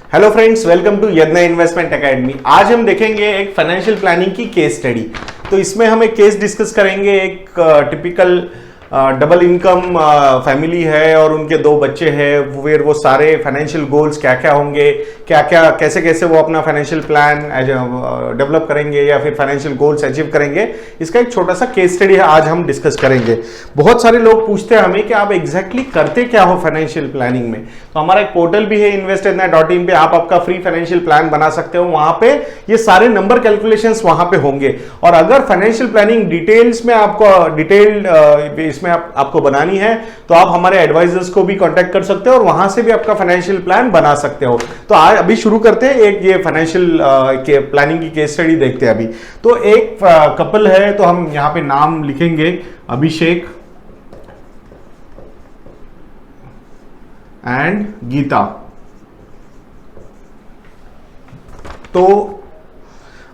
Hello friends, welcome to यज्ञ investment academy. आज हम देखेंगे एक फाइनेंशियल प्लानिंग की केस स्टडी। तो इसमें हम एक केस डिस्कस करेंगे। एक टिपिकल डबल इनकम फैमिली है और उनके दो बच्चे हैं। फिर वो सारे फाइनेंशियल गोल्स क्या क्या होंगे, क्या क्या कैसे कैसे वो अपना फाइनेंशियल प्लान डेवलप करेंगे या फिर फाइनेंशियल गोल्स अचीव करेंगे, इसका एक छोटा सा केस स्टडी है, आज हम डिस्कस करेंगे। बहुत सारे लोग पूछते हैं हमें कि आप एग्जैक्टली करते क्या हो फाइनेंशियल प्लानिंग में। तो हमारा एक पोर्टल भी है investindia.in पे, आप आपका फ्री फाइनेंशियल प्लान बना सकते हो। वहां पे ये सारे नंबर कैलकुलेशंस वहां पे होंगे। और अगर फाइनेंशियल प्लानिंग डिटेल्स में आपको डिटेल्ड इसमें आपको बनानी है तो आप हमारे एडवाइजर्स को भी कांटेक्ट कर सकते हो और वहां से भी आपका फाइनेंशियल प्लान बना सकते हो। तो आज अभी शुरू करते हैं, एक ये फाइनेंशियल प्लानिंग की केस स्टडी देखते हैं अभी। तो एक कपल है, तो हम यहां पे नाम लिखेंगे अभिषेक एंड गीता। तो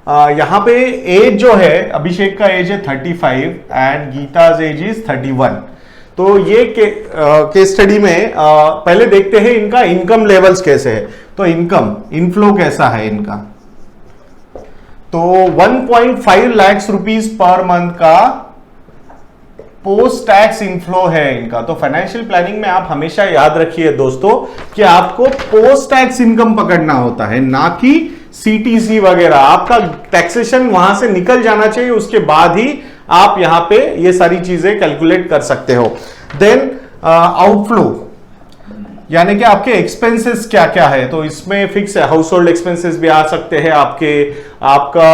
यहां पे एज जो है, अभिषेक का एज है 35 एंड गीता's एज इज 31। तो ये केस स्टडी में पहले देखते हैं इनका इनकम लेवल्स कैसे है। तो इनकम इनफ्लो कैसा है इनका, तो 1.5 लाख रुपीस पर मंथ का पोस्ट टैक्स इनफ्लो है इनका। तो फाइनेंशियल प्लानिंग में आप हमेशा याद रखिए दोस्तों कि आपको पोस्ट टैक्स इनकम पकड़ना होता है, ना कि सीटीसी वगैरह। आपका टैक्सेशन वहां से निकल जाना चाहिए, उसके बाद ही आप यहां पे ये सारी चीजें कैलकुलेट कर सकते हो। देन आउटफ्लो यानी कि आपके एक्सपेंसेस क्या क्या है। तो इसमें फिक्स है, हाउस होल्ड एक्सपेंसेस भी आ सकते हैं, आपका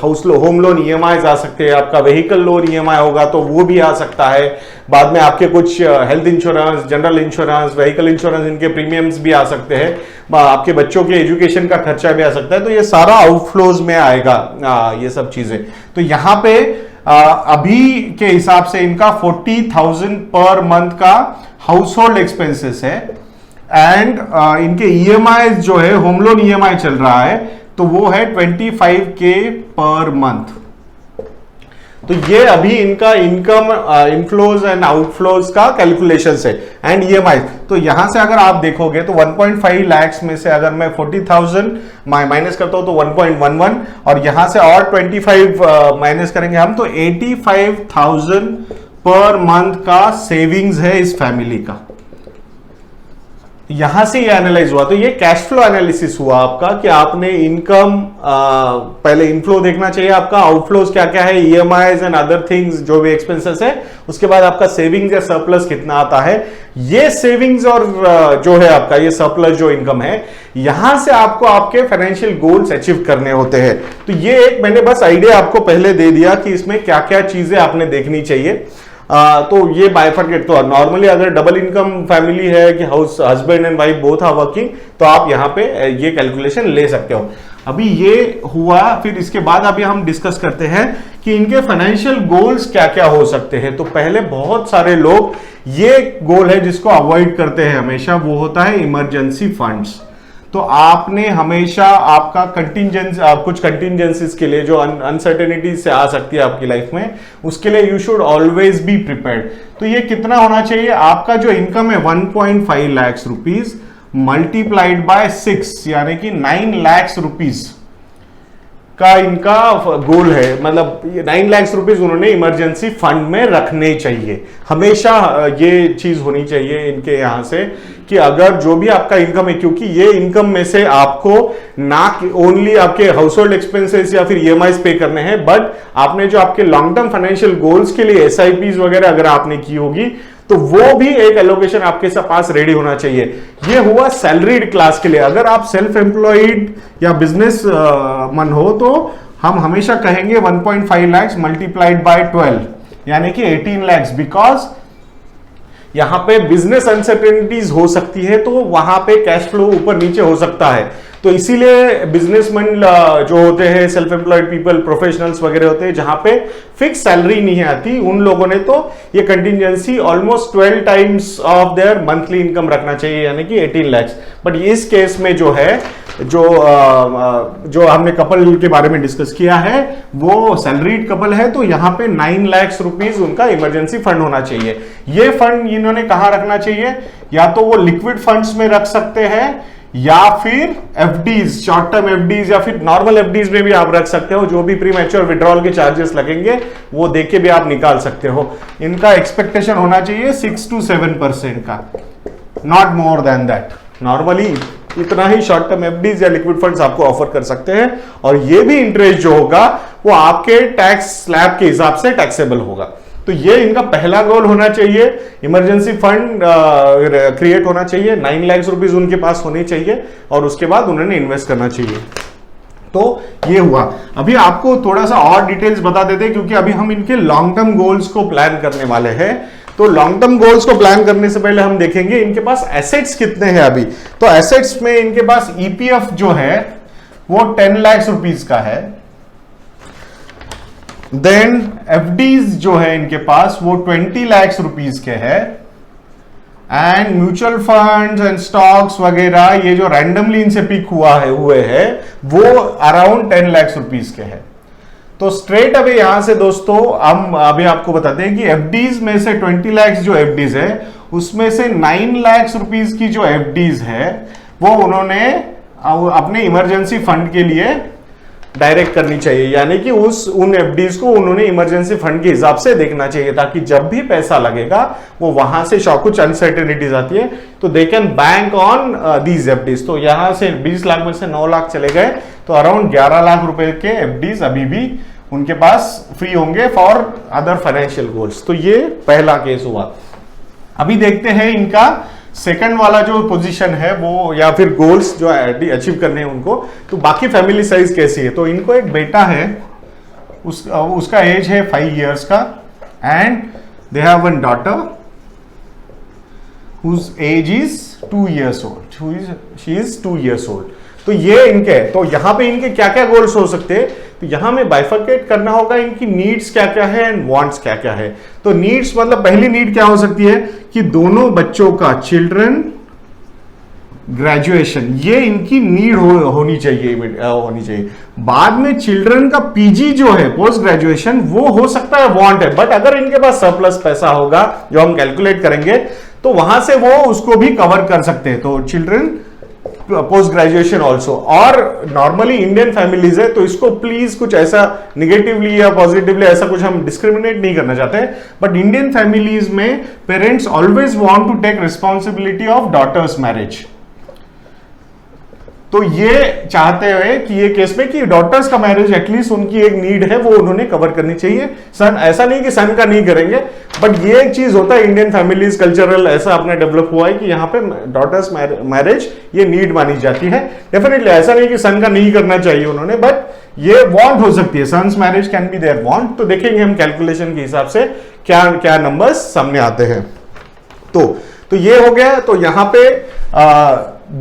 होम लोन ईएमआई आ सकते हैं, आपका व्हीकल लोन ईएमआई होगा तो वो भी आ सकता है। बाद में आपके कुछ health insurance, general insurance, vehicle insurance, इनके प्रीमियम्स भी आ सकते हैं। आपके बच्चों के एजुकेशन का खर्चा भी आ सकता है। तो ये सारा आउटफ्लोज में आएगा ये सब चीजें। तो यहां पे अभी के हिसाब से इनका 40,000 पर मंथ का हाउस होल्ड एक्सपेंसेस है एंड इनके ईएमआई जो है, होम लोन ईएमआई चल रहा है तो वो है 25K पर मंथ। तो ये अभी इनका इनकम इनफ्लोज एंड आउटफ्लोज का कैलकुलेशंस है एंड ईएमआई। तो यहां से अगर आप देखोगे तो 1.5 लाख में से अगर मैं 40,000 माइनस करता हूं तो 1.11, और यहां से और 25 माइनस करेंगे हम तो 85,000 पर मंथ का सेविंग्स है इस फैमिली का। यहां से ये एनालाइज हुआ। तो ये कैश फ्लो एनालिसिस हुआ आपका कि आपने इनकम पहले इनफ्लो देखना चाहिए आपका, आउटफ्लोज क्या क्या है, ईएमआईज एंड अदर थिंग्स जो भी एक्सपेंसेस है, उसके बाद आपका सेविंग्स या सरप्लस कितना आता है। ये सेविंग्स और जो है आपका ये सरप्लस जो इनकम है, यहां से आपको आपके फाइनेंशियल गोल्स अचीव करने होते हैं। तो ये एक मैंने बस आइडिया आपको पहले दे दिया कि इसमें क्या क्या चीजें आपने देखनी चाहिए। तो ये बाइफर्केट, तो नॉर्मली अगर डबल इनकम फैमिली है कि husband and wife both are working, तो आप यहां पे ये कैलकुलेशन ले सकते हो। अभी ये हुआ, फिर इसके बाद अभी हम डिस्कस करते हैं कि इनके फाइनेंशियल गोल्स क्या क्या हो सकते हैं। तो पहले बहुत सारे लोग ये गोल है जिसको अवॉइड करते हैं हमेशा, वो होता है इमरजेंसी फंड्स। तो आपने हमेशा आपका कुछ कंटिजेंसीज के लिए जो अनसर्टेनिटी से आ सकती है आपकी लाइफ में, उसके लिए you should always be prepared. तो ये कितना होना चाहिए, आपका जो इनकम है 1.5 लाख रुपीज मल्टीप्लाइड बाय 6 यानी कि 9 लाख रुपीज का इनका गोल है। मतलब 9 लाख रुपीज उन्होंने इमरजेंसी फंड में रखने चाहिए। हमेशा ये चीज होनी चाहिए इनके यहां से कि अगर जो भी आपका इनकम है, क्योंकि ये इनकम में से आपको ना ओनली आपके हाउस होल्ड एक्सपेंसेस या फिर ईएमआईज पे करने हैं, बट आपने जो आपके लॉन्ग टर्म फाइनेंशियल गोल्स के लिए एसआईपीज वगैरह अगर आपने की होगी तो वो भी एक एलोकेशन आपके पास रेडी होना चाहिए। ये हुआ सैलरीड क्लास के लिए। अगर आप सेल्फ एम्प्लॉयड या बिजनेस मन हो तो हम हमेशा कहेंगे 1.5 लाख मल्टीप्लाइड बाय 12 यानी कि 18 लाख, बिकॉज यहां पे बिजनेस अनसर्टेनिटीज हो सकती है, तो वहां पे कैश फ्लो ऊपर नीचे हो सकता है। तो इसीलिए बिजनेसमैन जो होते हैं, सेल्फ एम्प्लॉयड पीपल, प्रोफेशनल्स वगैरह होते हैं, जहां पे फिक्स सैलरी नहीं आती, उन लोगों ने तो ये contingency almost 12 times of their monthly income रखना चाहिए यानी कि 18 लाख। बट इस केस में जो है, जो हमने कपल के बारे में डिस्कस किया है, वो सैलरीड कपल है, तो यहां पे 9 लाख रुपीज उनका इमरजेंसी फंड होना चाहिए। ये फंड इन्होंने कहां रखना चाहिए, या तो वो लिक्विड फंड्स में रख सकते हैं या फिर एफडीज, शॉर्ट टर्म एफडीज या फिर नॉर्मल एफडीज में भी आप रख सकते हो। जो भी प्री मैच्योर विड्रॉल के चार्जेस लगेंगे वो देख के भी आप निकाल सकते हो। इनका एक्सपेक्टेशन होना चाहिए 6 to 7% का, not more than that. Normally इतना ही शॉर्ट टर्म एफडीज या लिक्विड फंड्स आपको ऑफर कर सकते हैं, और ये भी इंटरेस्ट जो होगा वो आपके टैक्स स्लैब के हिसाब से टैक्सेबल होगा। तो ये इनका पहला गोल होना चाहिए। इमरजेंसी फंड क्रिएट होना चाहिए, 9 लाख रुपीस उनके पास होने चाहिए, और उसके बाद उन्होंने इन्वेस्ट करना चाहिए। तो ये हुआ। अभी आपको थोड़ा सा और डिटेल्स बता देते हैं, क्योंकि अभी हम इनके लॉन्ग टर्म गोल्स को प्लान करने वाले हैं। तो लॉन्ग टर्म गोल्स को प्लान करने से पहले हम देखेंगे इनके पास एसेट्स कितने हैं अभी। तो एसेट्स में इनके पास ईपीएफ जो है वो 10 लाख रुपीस का है। देन एफडीज जो है इनके पास वो 20 लाख रुपीस के है। And mutual funds and stocks वगैरह ये जो रैंडमली इनसे पिक हुए हैं वो अराउंड 10 लाख रुपीस के है। तो स्ट्रेट अवे यहां से दोस्तों हम अभी आपको बताते हैं कि एफडीज में से 20 लाख जो एफडीज है उसमें से 9 लाख रुपीस की जो एफडीज है वो उन्होंने अपने इमरजेंसी फंड के लिए डायरेक्ट करनी चाहिए, यानी कि उन एफडीज को उन्होंने इमरजेंसी फंड के हिसाब से देखना चाहिए, ताकि जब भी पैसा लगेगा वो वहां से कुछ अनसर्टेनिटीज आती है तो they can bank on these FDs. तो यहां से 20 लाख में से 9 लाख चले गए तो अराउंड 11 लाख रुपए के एफडीज अभी भी उनके पास फ्री होंगे फॉर अदर फाइनेंशियल गोल्स। तो ये पहला केस हुआ। अभी देखते हैं इनका सेकंड वाला जो पोजीशन है वो, या फिर गोल्स जो अचीव करने हैं उनको। तो बाकी फैमिली साइज कैसी है, तो इनको एक बेटा है, उसका एज है 5 इयर्स का, and they have one daughter whose age is 2 years old, she is 2 years old। तो ये इनके, तो यहां पे इनके क्या क्या गोल्स हो सकते हैं, तो यहां में बाइफरकेट करना होगा इनकी नीड्स क्या क्या है एंड वांट्स क्या क्या है। तो नीड्स मतलब पहली नीड क्या हो सकती है कि दोनों बच्चों का चिल्ड्रन ग्रेजुएशन, ये इनकी नीड होनी चाहिए। बाद में चिल्ड्रन का पीजी जो है पोस्ट ग्रेजुएशन वो हो सकता है वांट है, बट अगर इनके पास सरप्लस पैसा होगा जो हम कैलकुलेट करेंगे तो वहां से वो उसको भी कवर कर सकते हैं। तो चिल्ड्रन पोस्ट ग्रेजुएशन ऑल्सो। और नॉर्मली इंडियन फैमिलीज है तो इसको प्लीज कुछ ऐसा निगेटिवली या पॉजिटिवली ऐसा कुछ हम डिस्क्रिमिनेट नहीं करना चाहते, बट इंडियन फैमिलीज में parents always want to take responsibility of daughters marriage. तो ये चाहते हुए कि ये केस में कि डॉटर्स का मैरिज एटलीस्ट उनकी एक नीड है वो उन्होंने कवर करनी चाहिए। सन ऐसा नहीं कि सन का नहीं करेंगे, बट ये एक चीज होता है इंडियन फैमिलीज कल्चरल ऐसा अपने डेवलप हुआ है कि यहाँ पे डॉटर्स मैरिज ये नीड मानी जाती है। डेफिनेटली ऐसा नहीं कि सन का नहीं करना चाहिए उन्होंने, बट ये वांट हो सकती है, sons marriage can be there want. तो देखेंगे हम कैलकुलेशन के हिसाब से क्या क्या नंबर्स सामने आते हैं। तो ये हो गया। तो यहाँ पे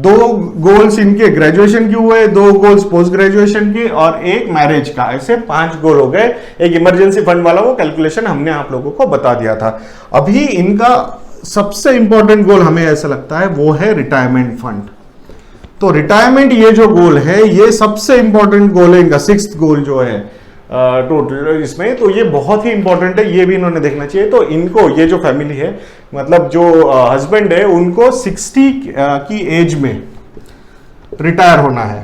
2 गोल्स इनके ग्रेजुएशन के हुए, 2 गोल्स पोस्ट ग्रेजुएशन के, और एक मैरिज का, ऐसे 5 गोल हो गए। एक इमरजेंसी फंड वाला वो कैलकुलेशन हमने आप लोगों को बता दिया था। अभी इनका सबसे इंपॉर्टेंट गोल हमें ऐसा लगता है वो है रिटायरमेंट फंड। तो रिटायरमेंट ये जो गोल है ये सबसे इंपॉर्टेंट गोल है इनका, 6th गोल जो है टोटल इसमें। तो ये बहुत ही इंपॉर्टेंट है, ये भी इन्होंने देखना चाहिए। तो इनको ये जो फैमिली है, मतलब जो हस्बैंड है, उनको 60 की एज में रिटायर होना है।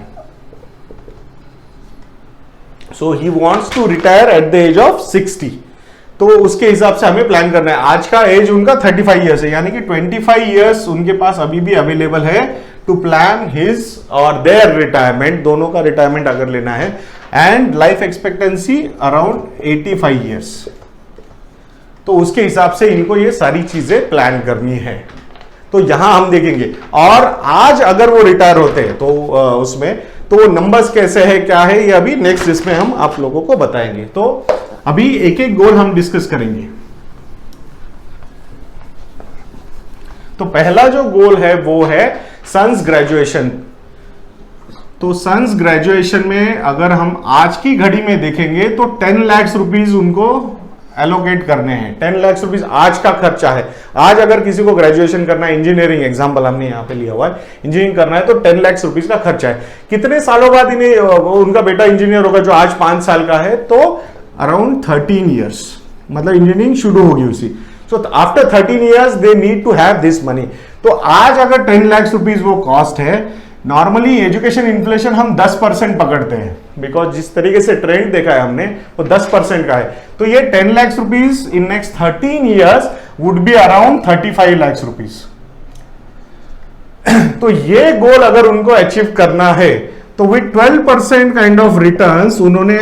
So he wants to retire at the age of 60। तो उसके हिसाब से हमें प्लान करना है। आज का एज उनका 35 ईयर्स है, यानी कि 25 ईयर्स उनके पास अभी भी अवेलेबल है टू प्लान हिज और देयर रिटायरमेंट, दोनों का रिटायरमेंट अगर लेना है। And life expectancy around 85 years. तो उसके हिसाब से इनको ये सारी चीजें प्लान करनी है। तो यहां हम देखेंगे, और आज अगर वो रिटायर होते हैं तो उसमें तो नंबर्स कैसे है क्या है ये अभी नेक्स्ट इसमें हम आप लोगों को बताएंगे। तो अभी एक एक गोल हम डिस्कस करेंगे। तो पहला जो गोल है वो है सन्स ग्रेजुएशन। तो सन्स ग्रेजुएशन में अगर हम आज की घड़ी में देखेंगे तो 10 लाख रुपीज उनको एलोकेट करने हैं। 10 लाख रुपीज आज का खर्चा है। आज अगर किसी को ग्रेजुएशन करना है, इंजीनियरिंग एग्जाम्पल हमने यहाँ पे लिया हुआ है, इंजीनियरिंग करना है तो 10 लाख रुपीज का खर्चा है। कितने सालों बाद इन्हें उनका बेटा इंजीनियर होगा जो आज 5 साल का है, तो अराउंड 13 ईयर्स, मतलब इंजीनियरिंग शुरू होगी उसी। So after 13 years they need to have this money. तो आज अगर 10 लाख रुपीज वो कॉस्ट है, नॉर्मली एजुकेशन इन्फ्लेशन हम 10% पकड़ते हैं, बिकॉज जिस तरीके से ट्रेंड देखा है हमने वो 10% का है। तो ये 10 lakh rupees in next 13 years would be around 35 lakh rupees. तो ये गोल अगर उनको अचीव करना है तो विद 12% काइंड ऑफ रिटर्न्स उन्होंने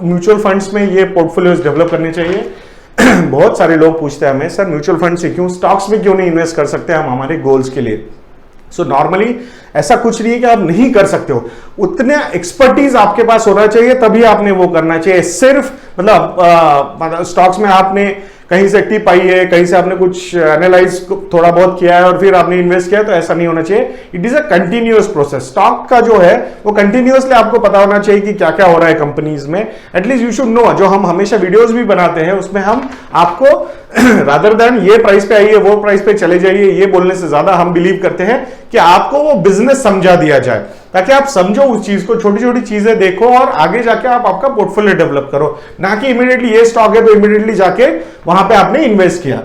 म्यूचुअल फंड्स में ये पोर्टफोलियोज डेवलप करने चाहिए। बहुत सारे लोग पूछते हैं हमें, सर म्यूचुअल फंड से क्यों, स्टॉक्स में क्यों नहीं इन्वेस्ट कर सकते हम हमारे गोल्स के लिए? सो नॉर्मली ऐसा कुछ नहीं है कि आप नहीं कर सकते हो, उतने एक्सपर्टीज आपके पास होना चाहिए, तभी आपने वो करना चाहिए। सिर्फ मतलब स्टॉक्स में आपने कहीं से टिप आई है, कहीं से आपने कुछ एनालाइज थोड़ा बहुत किया है और फिर आपने इन्वेस्ट किया, तो ऐसा नहीं होना चाहिए। It is a continuous process. Stock का जो है वो कंटिन्यूअसली आपको पता होना चाहिए कि क्या क्या हो रहा है कंपनीज में। At least you should know. जो हम हमेशा वीडियोस भी बनाते हैं उसमें हम आपको रादर देन ये प्राइस पे आइए वो प्राइस पे चले जाइए ये बोलने से ज्यादा हम बिलीव करते हैं कि आपको वो बिजनेस समझा दिया जाए, ताकि आप समझो उस चीज को, छोटी छोटी चीजें देखो और आगे जाके आप आपका पोर्टफोलियो डेवलप करो, ना कि इमीडिएटली ये स्टॉक है तो इमीडिएटली जाके वहां पे आपने इन्वेस्ट किया।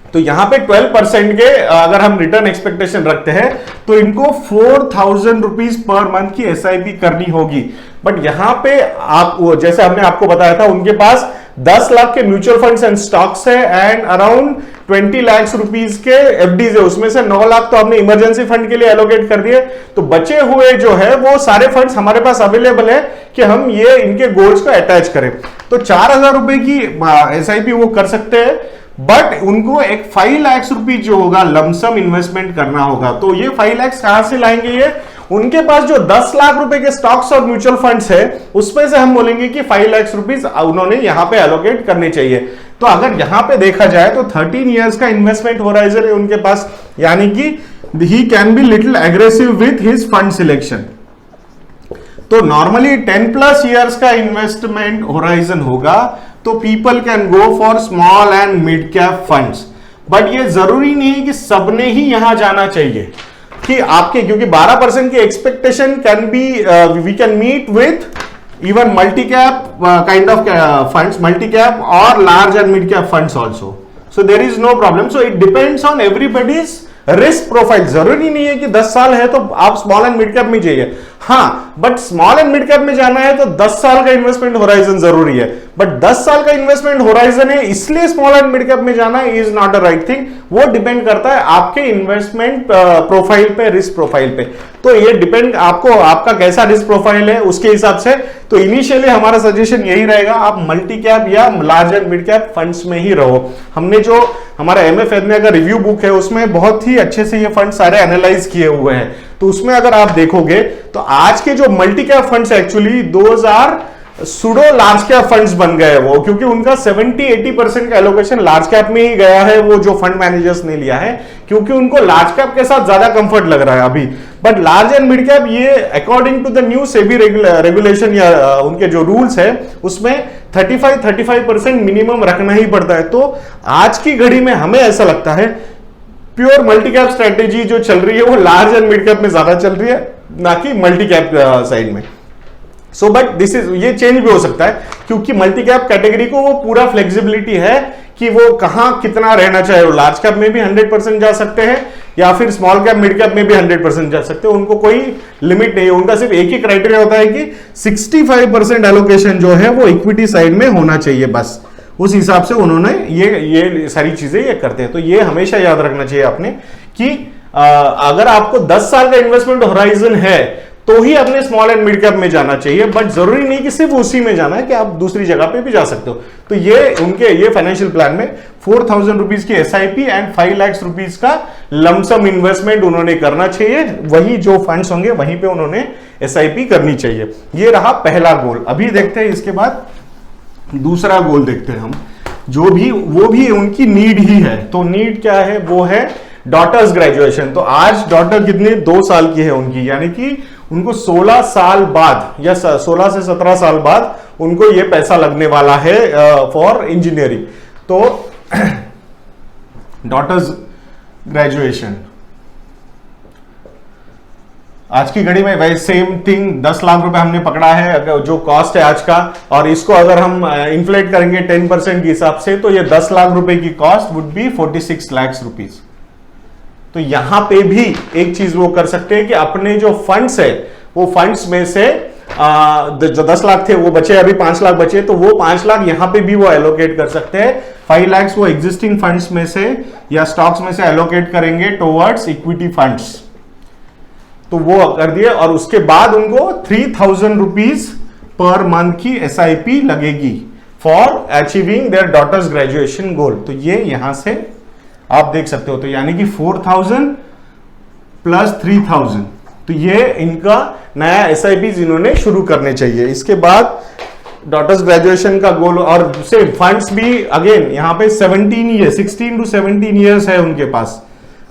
तो यहां पे 12% के अगर हम रिटर्न एक्सपेक्टेशन रखते हैं तो इनको 4000 रुपीज पर मंथ की एसआईपी करनी होगी। बट यहां पे आप जैसे हमने आपको बताया था, उनके पास 10 लाख के म्यूचुअल फंड्स एंड स्टॉक्स है एंड अराउंड 20 लाख रुपीज के एफडीज है। उसमें से 9 लाख तो हमने इमरजेंसी फंड के लिए एलोकेट कर दिए, तो बचे हुए जो है वो सारे फंड्स हमारे पास अवेलेबल है कि हम ये इनके गोल्स को अटैच करें। तो 4000 रुपए की एसआईपी वो कर सकते हैं, बट उनको एक 5 लाख रुपए जो होगा लमसम इन्वेस्टमेंट करना होगा। तो ये 5 लाख कहां से लाएंगे? ये उनके पास जो 10 लाख रुपए के स्टॉक्स और म्यूचुअल फंड्स है उसमें से हम बोलेंगे कि 5 लाख रुपीज उन्होंने यहां पे एलोकेट करने चाहिए। तो अगर यहां पे देखा जाए तो 13 इयर्स का इन्वेस्टमेंट होराइजन है उनके पास, यानी कि he can be little aggressive with his fund selection. तो नॉर्मली 10+ इयर्स का इन्वेस्टमेंट होराइजन होगा तो people can go for small and mid cap funds. But ये जरूरी नहीं कि सबने ही यहां जाना चाहिए कि आपके, क्योंकि 12% की expectation can be we can meet with even multi cap kind of funds, multi cap और large and mid cap funds also. So there is no problem. So it depends on everybody's risk profile. जरूरी नहीं है कि 10 साल है तो आप small and mid cap में जाइए, हाँ, but small and mid cap में जाना है तो 10 साल का इन्वेस्टमेंट होराइजन जरूरी है। बट 10 साल का इन्वेस्टमेंट होराइजन है इसलिए स्मॉल एंड मिड कैप में जाना is not a right thing. वो डिपेंड करता है आपके इन्वेस्टमेंट प्रोफाइल पे, रिस्क प्रोफाइल पे। तो ये डिपेंड आपको, आपका कैसा रिस्क प्रोफाइल है उसके हिसाब से। तो इनिशियली हमारा सजेशन यही रहेगा, आप मल्टी कैप या large and mid cap funds में ही रहो। हमने जो हमारा MF एडमिया का रिव्यू बुक है उसमें बहुत ही अच्छे से ये फंड सारे एनालाइज किए हुए हैं। तो उसमें अगर आप देखोगे तो आज के जो मल्टी कैप फंड्स एक्चुअली 2000 सुडो लार्ज कैप फंड्स बन गए वो, क्योंकि उनका 70-80% का एलोकेशन लार्ज कैप में ही गया है, वो जो फंड मैनेजर्स ने लिया है, क्योंकि उनको लार्ज कैप के साथ ज्यादा कंफर्ट लग रहा है अभी। But large and mid cap ये according to the new SEBI regulation या उनके जो रूल्स है उसमें 35% मिनिमम रखना ही पड़ता है। तो आज की घड़ी में हमें ऐसा लगता है प्योर मल्टी कैप स्ट्रेटेजी जो चल रही है वो लार्ज एंड मिड कैप में ज्यादा चल रही है, ना कि मल्टी कैप साइड में। सो बट दिस इज, ये चेंज भी हो सकता है क्योंकि मल्टी कैप कैटेगरी को वो पूरा फ्लेक्सिबिलिटी है कि वो कहां कितना रहना चाहे। वो लार्ज कैप में भी 100% जा सकते हैं या फिर स्मॉल कैप मिड कैप में भी 100% जा सकते हैं, उनको कोई लिमिट नहीं है। उनका सिर्फ एक ही क्राइटेरिया होता है कि 65% एलोकेशन जो है वो इक्विटी साइड में होना चाहिए, बस उस हिसाब से उन्होंने ये सारी चीजें ये करते हैं। तो ये हमेशा याद रखना चाहिए आपने कि अगर आपको 10 साल का इन्वेस्टमेंट होराइजन है तो ही अपने स्मॉल एंड मिड कैप में जाना चाहिए, बट जरूरी नहीं कि सिर्फ उसी में जाना है, कि आप दूसरी जगह पे भी जा सकते हो। तो ये उनके ये फाइनेंशियल प्लान में 4000 रुपीज की एसआईपी एंड 5 लाख रुपीज का लमसम इन्वेस्टमेंट उन्होंने करना चाहिए। वही जो फंड्स होंगे वहीं पे उन्होंने एसआईपी करनी चाहिए। ये रहा पहला गोल। अभी देखते हैं इसके बाद दूसरा गोल देखते हैं हम, जो भी वो भी उनकी नीड ही है। तो नीड क्या है? वो है डॉटर्स ग्रेजुएशन। तो आज डॉटर कितने 2 साल की है उनकी, यानी कि उनको 16 साल बाद या 16 से 17 साल बाद उनको ये पैसा लगने वाला है फॉर इंजीनियरिंग। तो डॉटर्स ग्रेजुएशन आज की घड़ी में वही सेम थिंग 10 लाख रुपए हमने पकड़ा है जो कॉस्ट है आज का, और इसको अगर हम इन्फ्लेट करेंगे 10% के हिसाब से तो ये 10 लाख रुपए की cost would be 46 lakh rupees. तो यहां पे भी एक चीज वो कर सकते हैं कि अपने जो फंड्स है वो फंड्स में से जो 10 लाख थे वो बचे, अभी 5 लाख बचे, तो वो 5 लाख यहां पे भी वो एलोकेट कर सकते हैं। 5 लाख वो एग्जिस्टिंग फंड्स में से या स्टॉक्स में से एलोकेट करेंगे टुवर्ड्स इक्विटी फंड्स, तो वो कर दिए। और उसके बाद उनको 3000 रुपीज पर मंथ की SIP लगेगी for achieving their daughter's graduation goal. तो ये यहां से आप देख सकते हो, तो यानी कि 4000 प्लस 3000, तो ये इनका नया SIP इन्होंने शुरू करने चाहिए। इसके बाद डॉटर्स ग्रेजुएशन का गोल, और से फंड्स भी अगेन यहाँ पे 16 to 17 ईयर्स है उनके पास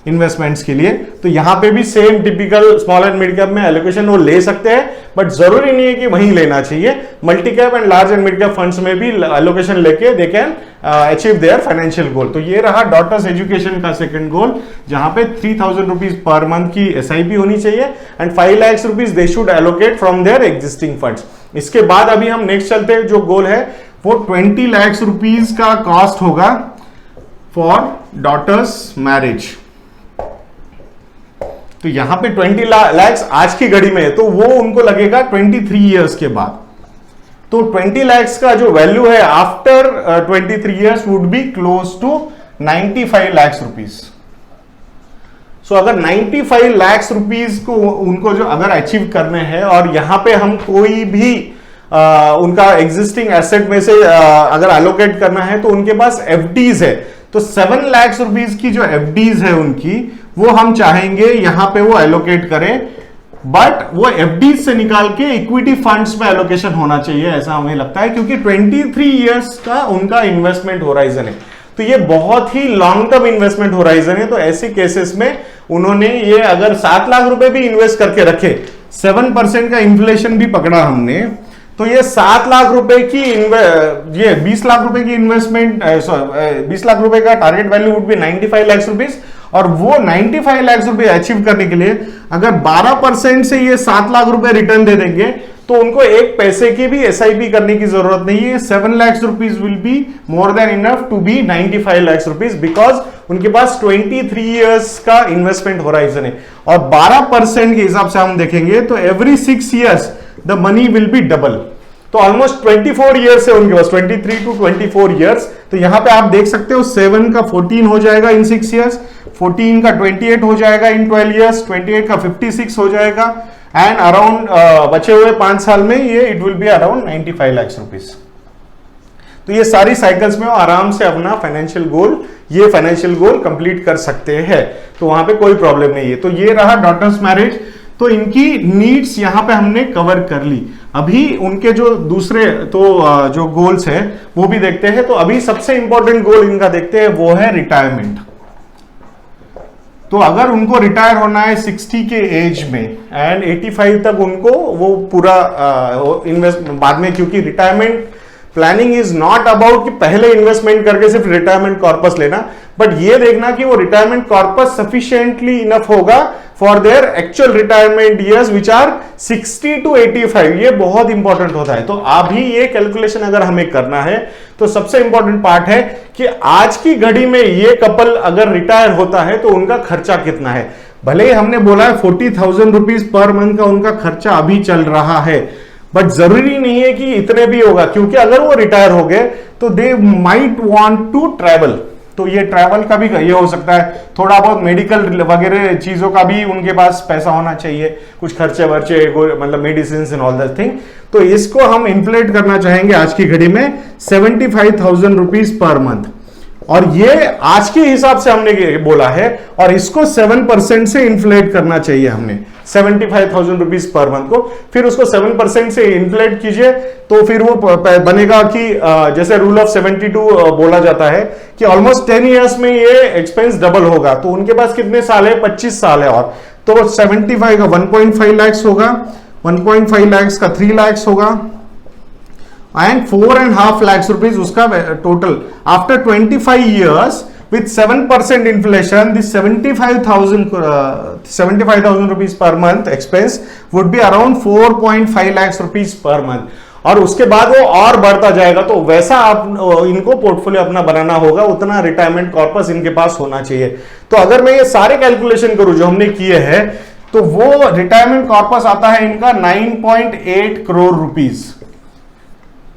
इन्वेस्टमेंट्स के लिए, तो यहां पे भी same typical small and mid cap में एलोकेशन वो ले सकते हैं, बट जरूरी नहीं है कि वहीं लेना चाहिए। Multi cap and large and mid cap funds में भी एलोकेशन लेके they can achieve their financial goal. तो ये रहा डॉटर्स एजुकेशन का सेकंड गोल, जहां पे 3000 रुपीज पर मंथ की SIP होनी चाहिए and 5 lakh rupees they should allocate from their existing funds. इसके बाद अभी हम नेक्स्ट चलते हैं, जो गोल है वो 20 लाख रुपीज का कॉस्ट होगा फॉर डॉटर्स मैरिज। तो यहां पे 20 लाख आज की घड़ी में है, तो वो उनको लगेगा 23 इयर्स के बाद। तो 20 लाख का जो वैल्यू है after 23 years would be close to 95 lakh rupees. सो अगर 95 लाख रुपीज को उनको जो अगर अचीव करने हैं, और यहां पे हम कोई भी उनका एग्जिस्टिंग एसेट में से अगर एलोकेट करना है, तो उनके पास FDs है, तो 7 लाख रुपीज की जो FDs है उनकी, वो हम चाहेंगे यहां पे वो एलोकेट करें, बट वो FDs से निकाल के इक्विटी फंड्स में एलोकेशन होना चाहिए, ऐसा हमें लगता है, क्योंकि 23 इयर्स का उनका इन्वेस्टमेंट होराइजन है। तो ये बहुत ही लॉन्ग टर्म इन्वेस्टमेंट होराइजन है। तो ऐसे केसेस में उन्होंने ये अगर 7 लाख रुपए भी इन्वेस्ट करके रखे, 7% का इन्फ्लेशन भी पकड़ा हमने, तो ये 7 लाख रुपए की ये 20 लाख रुपए की इन्वेस्टमेंट, 20 लाख रुपए का target value would be 95 lakh rupees, और वो 95 लाख रुपए अचीव करने के लिए अगर 12% से ये 7 लाख रुपए रिटर्न दे देंगे, तो उनको एक पैसे की भी SIP करने की जरूरत नहीं है। 7 lakh rupees will be more than enough to be 95 lakh rupees, because उनके पास 23 इयर्स का इन्वेस्टमेंट होराइजन है। और 12% के हिसाब से हम देखेंगे तो every 6 years the money will be double. तो ऑलमोस्ट 24 इयर्स है उनके पास, 23 to 24 इयर्स। तो यहां पे आप देख सकते हो 7 का 14 हो जाएगा इन 6 इयर्स, 14 का 28 हो जाएगा इन 12 इयर्स, 28 का 56 हो जाएगा, एंड अराउंड बचे हुए 5 साल में ये it will be around 95 lakh rupees. तो ये सारी साइकिल्स में वो आराम से अपना फाइनेंशियल गोल कंप्लीट कर सकते हैं, तो वहां पे कोई प्रॉब्लम नहीं है। तो ये रहा डॉटर्स मैरिज। तो इनकी नीड्स यहां पे हमने कवर कर ली। अभी उनके जो दूसरे जो गोल्स है वो भी देखते हैं। तो अभी सबसे इंपॉर्टेंट गोल इनका देखते हैं, वो है रिटायरमेंट। तो अगर उनको रिटायर होना है 60 के एज में एंड 85 तक उनको वो पूरा इन्वेस्ट बाद में, क्योंकि retirement planning is not about कि पहले इन्वेस्टमेंट करके सिर्फ रिटायरमेंट कॉर्पस लेना, बट ये देखना कि वो रिटायरमेंट कॉर्पस सफिशिएंटली इनफ होगा for their actual retirement years which are 60 to 85। ये बहुत इंपॉर्टेंट होता है। तो अभी ये कैलकुलेशन अगर हमें करना है, तो सबसे इंपॉर्टेंट पार्ट है कि आज की घड़ी में ये कपल अगर रिटायर होता है तो उनका खर्चा कितना है। भले ही हमने बोला है 40,000 रुपीज पर मंथ का उनका खर्चा अभी चल रहा है, बट जरूरी नहीं है कि इतने भी होगा, क्योंकि अगर वो रिटायर हो गए तो they might want to travel. तो ये ट्रैवल का भी ये हो सकता है, थोड़ा बहुत मेडिकल वगैरह चीजों का भी उनके पास पैसा होना चाहिए, कुछ खर्चे वर्चे, मतलब medicine and all that thing. तो इसको हम इन्फ्लेट करना चाहेंगे आज की घड़ी में 75,000 रुपीज पर मंथ, और ये आज के हिसाब से हमने बोला है, और इसको 7% से इन्फ्लेट करना चाहिए हमने 75,000 रुपीज पर मंथ को। फिर उसको 7% से इन्फ्लेट कीजिए, तो फिर वो बनेगा कि जैसे रूल ऑफ 72 बोला जाता है कि ऑलमोस्ट 10 इयर्स में ये एक्सपेंस डबल होगा। तो उनके पास कितने साल है? 25 साल है। और तो 75 का 1.5 लाख होगा, 1.5 लाख का 3 लाख होगा, एंड 4.5 लाख रुपीज उसका total after 25 years with 7% inflation. This 75,000 rupees per month expense would be around 4.5 lakhs rupees per month. और उसके बाद वो और बढ़ता जाएगा। तो वैसा आप इनको पोर्टफोलियो अपना बनाना होगा, उतना रिटायरमेंट कॉर्पस इनके पास होना चाहिए। तो अगर मैं ये सारे कैलकुलेशन करूं जो हमने किए हैं, तो वो रिटायरमेंट कॉर्पस आता है इनका 9.8 करोड़ रुपीस।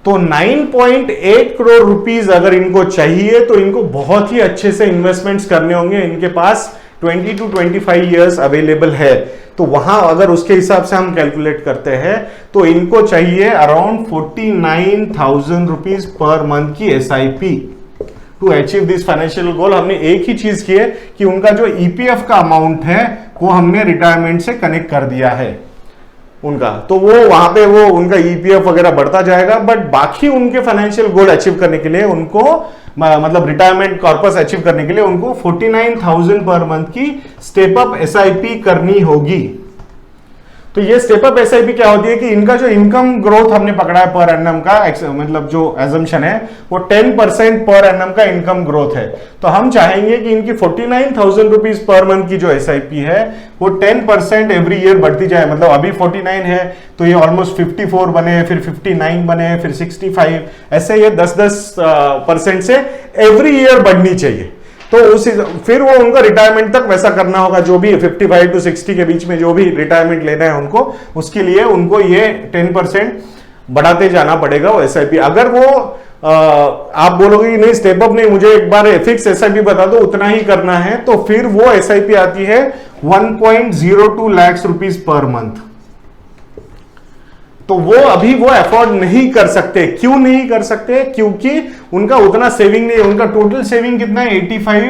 तो 9.8 करोड़ रुपीस अगर इनको चाहिए तो इनको बहुत ही अच्छे से इन्वेस्टमेंट्स करने होंगे। इनके पास 20 to 25 इयर्स अवेलेबल है, तो वहां अगर उसके हिसाब से हम कैलकुलेट करते हैं तो इनको चाहिए अराउंड 49,000 रुपीज पर मंथ की SIP to achieve this financial goal. हमने एक ही चीज की है कि उनका जो ईपीएफ का अमाउंट है वो हमने रिटायरमेंट से कनेक्ट कर दिया है उनका, तो वो वहां पे वो उनका ईपीएफ वगैरह बढ़ता जाएगा। बट बाकी उनके फाइनेंशियल गोल अचीव करने के लिए उनको, मतलब रिटायरमेंट कॉर्पस अचीव करने के लिए उनको 49,000 पर मंथ की स्टेप अप एसआईपी करनी होगी। तो ये स्टेप अप एसआईपी क्या होती है कि इनका जो इनकम ग्रोथ हमने पकड़ा है पर एनम का, मतलब जो एजम्पशन है वो 10% पर एनम का इनकम ग्रोथ है। तो हम चाहेंगे कि इनकी 49,000 रुपीज पर मंथ की जो एसआईपी है वो 10% एवरी ईयर बढ़ती जाए। मतलब अभी 49 है तो ये ऑलमोस्ट 54 बने, फिर 59 बने, फिर 65, ऐसे ये 10% से एवरी ईयर बढ़नी चाहिए। तो फिर वो उनका रिटायरमेंट तक वैसा करना होगा, जो भी 55 to 60 के बीच में जो भी रिटायरमेंट लेना है उनको, उसके लिए उनको ये 10% बढ़ाते जाना पड़ेगा वो एसआईपी। अगर वो आप बोलोगे कि नहीं स्टेप अप नहीं, मुझे एक बार फिक्स एसआईपी बता दो, उतना ही करना है, तो फिर वो एसआईपी आती है 1.02 लाख रुपीज पर मंथ। तो वो अभी वो अफोर्ड नहीं कर सकते। क्यों नहीं कर सकते? क्योंकि उनका उतना सेविंग नहीं है। उनका टोटल सेविंग कितना है? 85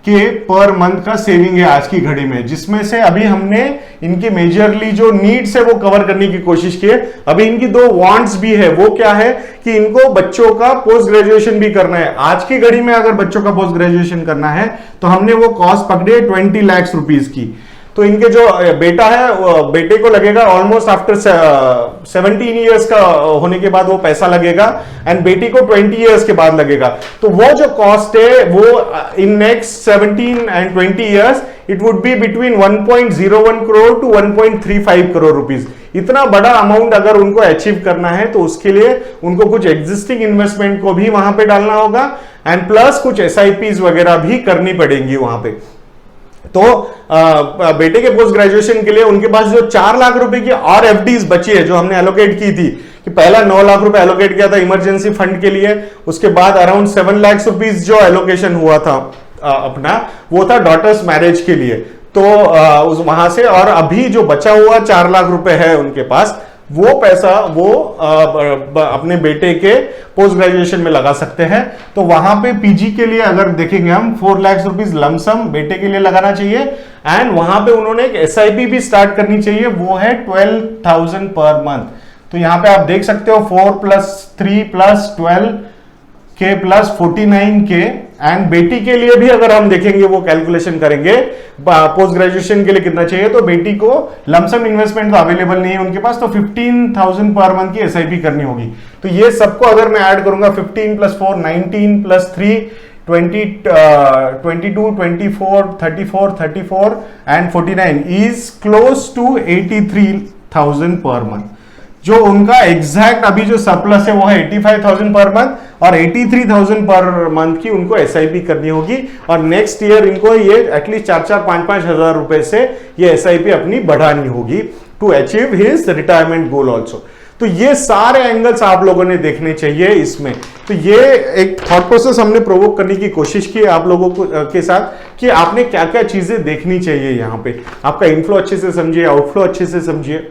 के पर मंथ का सेविंग है आज की घड़ी में, जिसमें से अभी हमने इनकी मेजरली जो नीड्स है वो कवर करने की कोशिश की है। अभी इनकी 2 वांट्स भी है। वो क्या है कि इनको बच्चों का पोस्ट ग्रेजुएशन भी करना है। आज की घड़ी में अगर बच्चों का पोस्ट ग्रेजुएशन करना है तो हमने वो कॉस्ट पकड़ी है 20 लाख रुपीज की। तो इनके जो बेटा है, बेटे को लगेगा ऑलमोस्ट आफ्टर 17 इयर्स का होने के बाद वो पैसा लगेगा, एंड बेटी को 20 इयर्स के बाद लगेगा। तो वो जो कॉस्ट है वो in next 17 and 20 years it would be between 1.01 crore to 1.35 crore rupees. इतना बड़ा अमाउंट अगर उनको अचीव करना है तो उसके लिए उनको कुछ एग्जिस्टिंग इन्वेस्टमेंट को भी वहां पे डालना होगा, एंड प्लस कुछ एसआईपीज वगैरह भी करनी पड़ेंगी वहां पे। तो बेटे के पोस्ट ग्रेजुएशन के लिए उनके पास जो 4 लाख रुपए की और एफडीज बची है जो हमने एलोकेट की थी, कि पहला 9 लाख रुपए एलोकेट किया था इमरजेंसी फंड के लिए, उसके बाद अराउंड 7 लाख रुपीज जो एलोकेशन हुआ था अपना, वो था डॉटर्स मैरिज के लिए। तो उस वहां से, और अभी जो बचा हुआ 4 लाख रुपए है उनके पास, वो पैसा वो अपने बेटे के पोस्ट ग्रेजुएशन में लगा सकते हैं। तो वहां पे पीजी के लिए अगर देखेंगे हम 4 लाख रुपीज लमसम बेटे के लिए लगाना चाहिए, एंड वहां पे उन्होंने एक एसआईपी भी स्टार्ट करनी चाहिए, वो है 12,000 पर मंथ। तो यहां पे आप देख सकते हो 4 + 3 + 12 के प्लस 49 के, एंड बेटी के लिए भी अगर हम देखेंगे वो कैलकुलेशन करेंगे पोस्ट ग्रेजुएशन के लिए कितना चाहिए, तो बेटी को लमसम इन्वेस्टमेंट तो अवेलेबल नहीं है उनके पास, तो 15,000 पर मंथ की एसआईपी करनी होगी। तो ये सबको अगर मैं ऐड करूंगा 15 + 4 19 + 3 22 24 34 and 49 is close to 83,000 per month. जो उनका एग्जैक्ट अभी जो सरप्लस है वो है 85,000 पर मंथ, और 83,000 पर मंथ की उनको एसआईपी करनी होगी, और नेक्स्ट ईयर इनको ये एटलीस्ट 4-5 हजार रुपए से ये एसआईपी अपनी बढ़ानी होगी to achieve his retirement goal also. तो ये सारे एंगल्स आप लोगों ने देखने चाहिए इसमें। तो ये एक थॉट प्रोसेस हमने प्रोवोक करने की कोशिश की आप लोगों को के साथ कि आपने क्या क्या चीजें देखनी चाहिए। यहाँ पे आपका इनफ्लो अच्छे से समझिए, आउटफ्लो अच्छे से समझिए।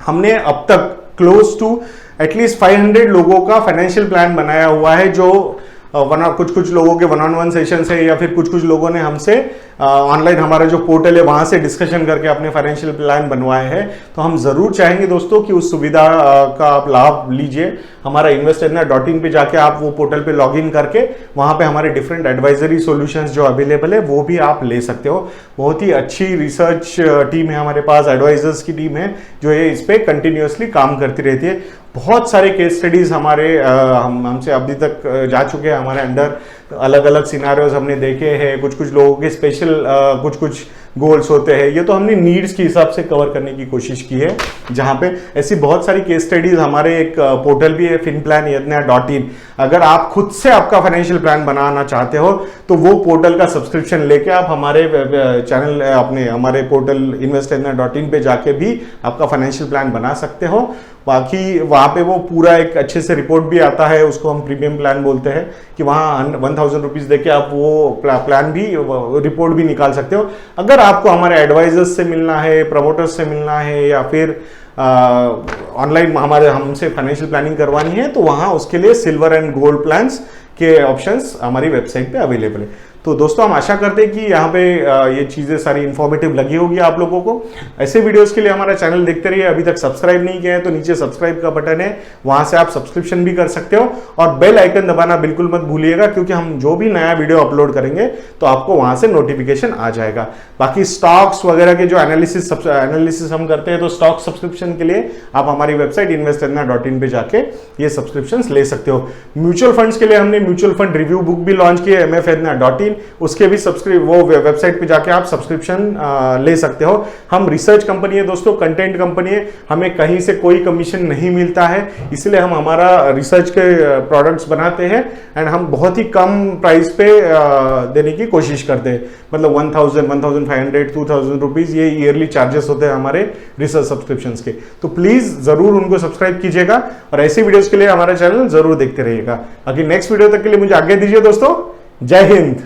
हमने अब तक क्लोज टू एटलीस्ट 500 लोगों का फाइनेंशियल प्लान बनाया हुआ है, जो कुछ लोगों के 1-on-1 सेशन से, या फिर कुछ लोगों ने हमसे ऑनलाइन हमारा जो पोर्टल है वहां से डिस्कशन करके अपने फाइनेंशियल प्लान बनवाए हैं। तो हम जरूर चाहेंगे दोस्तों कि उस सुविधा का आप लाभ लीजिए। हमारा investorna.in पे जाके आप वो पोर्टल पे लॉगिन करके वहां पे हमारे डिफरेंट एडवाइजरी सॉल्यूशंस जो अवेलेबल है वो भी आप ले सकते हो। बहुत ही अच्छी रिसर्च टीम है हमारे पास, एडवाइजर्स की टीम है जो ये इस पे कंटिन्यूअसली काम करती रहती है। बहुत सारे केस स्टडीज हमारे हमसे अभी तक जा चुके हैं, हमारे अंडर अलग अलग सिनारियोज हमने देखे हैं। कुछ लोगों के स्पेशल फाइनेंशियल कुछ कुछ गोल्स होते हैं, ये तो हमने नीड्स के हिसाब से कवर करने की कोशिश की है। जहां पे ऐसी बहुत सारी केस स्टडीज, हमारे एक पोर्टल भी है finplan.in, अगर आप खुद से आपका फाइनेंशियल प्लान बनाना चाहते हो तो वो पोर्टल का सब्सक्रिप्शन लेके आप हमारे चैनल अपने हमारे पोर्टल investedna.in पे जाके भी आपका फाइनेंशियल प्लान बना सकते हो। बाकी वहां पे वो पूरा एक अच्छे से रिपोर्ट भी आता है, उसको हम प्रीमियम प्लान बोलते हैं, कि वहां 1000 रुपीज देके आप वो प्लान भी, रिपोर्ट भी निकाल सकते हो। अगर आपको हमारे एडवाइजर्स से मिलना है, प्रमोटर्स से मिलना है, या फिर ऑनलाइन हमारे हमसे फाइनेंशियल प्लानिंग करवानी है, तो वहां उसके लिए सिल्वर एंड गोल्ड प्लान्स के ऑप्शंस हमारी वेबसाइट पे अवेलेबल है। तो दोस्तों हम आशा करते हैं कि यहाँ पे ये चीजें सारी इंफॉर्मेटिव लगी होगी आप लोगों को। ऐसे वीडियोस के लिए हमारा चैनल देखते रहिए। अभी तक सब्सक्राइब नहीं किया है तो नीचे सब्सक्राइब का बटन है, वहां से आप सब्सक्रिप्शन भी कर सकते हो, और बेल आइकन दबाना बिल्कुल मत भूलिएगा, क्योंकि हम जो भी नया वीडियो अपलोड करेंगे तो आपको वहां से नोटिफिकेशन आ जाएगा। बाकी स्टॉक्स वगैरह के जो एनालिसिस हम करते हैं, तो स्टॉक सब्सक्रिप्शन के लिए आप हमारी वेबसाइट investedna.in पे जाके ये सब्सक्रिप्शन ले सकते हो। म्यूचुअल फंड्स के लिए हमने म्यूचुअल फंड रिव्यू बुक भी लॉन्च की है mfedna.in, उसके भी वो वेबसाइट पे जाके आप सब्सक्रिप्शन ले सकते हो। हम रिसर्च कंपनी है दोस्तों, कंटेंट कंपनी है, हमें कहीं से कोई कमीशन नहीं मिलता है, इसलिए हम हमारा रिसर्च के प्रोडक्ट्स बनाते हैं एंड हम बहुत ही कम प्राइस पे देने की कोशिश करते हैं। मतलब 1000, 1500, 2000 रुपीज ये ईयरली चार्जेस होते हैं हमारे रिसर्च सब्सक्रिप्शंस के। तो प्लीज जरूर उनको सब्सक्राइब कीजिएगा और ऐसे वीडियोस के लिए हमारा चैनल जरूर देखते रहिएगा। बाकी नेक्स्ट वीडियो तक के लिए मुझे आज्ञा दीजिए दोस्तों। जय हिंद।